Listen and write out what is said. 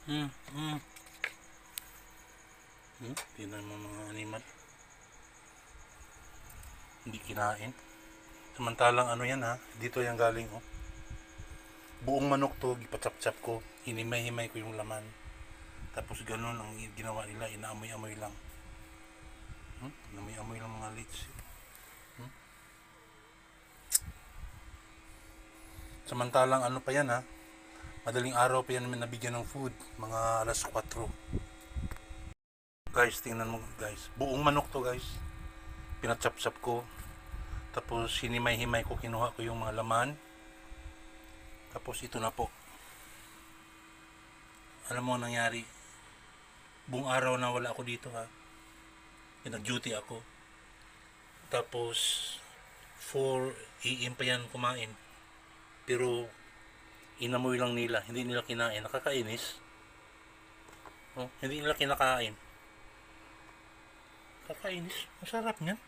Hmm, hmm. Tingnan mo mga animal. Hindi kinain. Samantalang ano yan ha, dito yan galing oh. Buong manok to, ipachap-chap ko. Hinimay-himay ko yung laman. Tapos ganun ang ginawa nila, inaamoy-amoy lang. Inamoy-amoy lang mga leech. Samantalang ano pa yan ha, madaling araw pa yan namin nabigyan ng food, mga alas 4. Guys, tingnan mo guys, buong manok to guys. Pinachap-chap ko. Tapos hinimay-himay ko, kinuha ko yung mga laman. Tapos ito na po. Alam mo nangyari, buong araw na wala ako dito ha. Nag-duty ako. Tapos 4 AM pa yan kumain. Pero inamoy lang nila, hindi nila kinain. Nakakainis. Oh, hindi nila kinakain. Kakainis. Masarap niyan.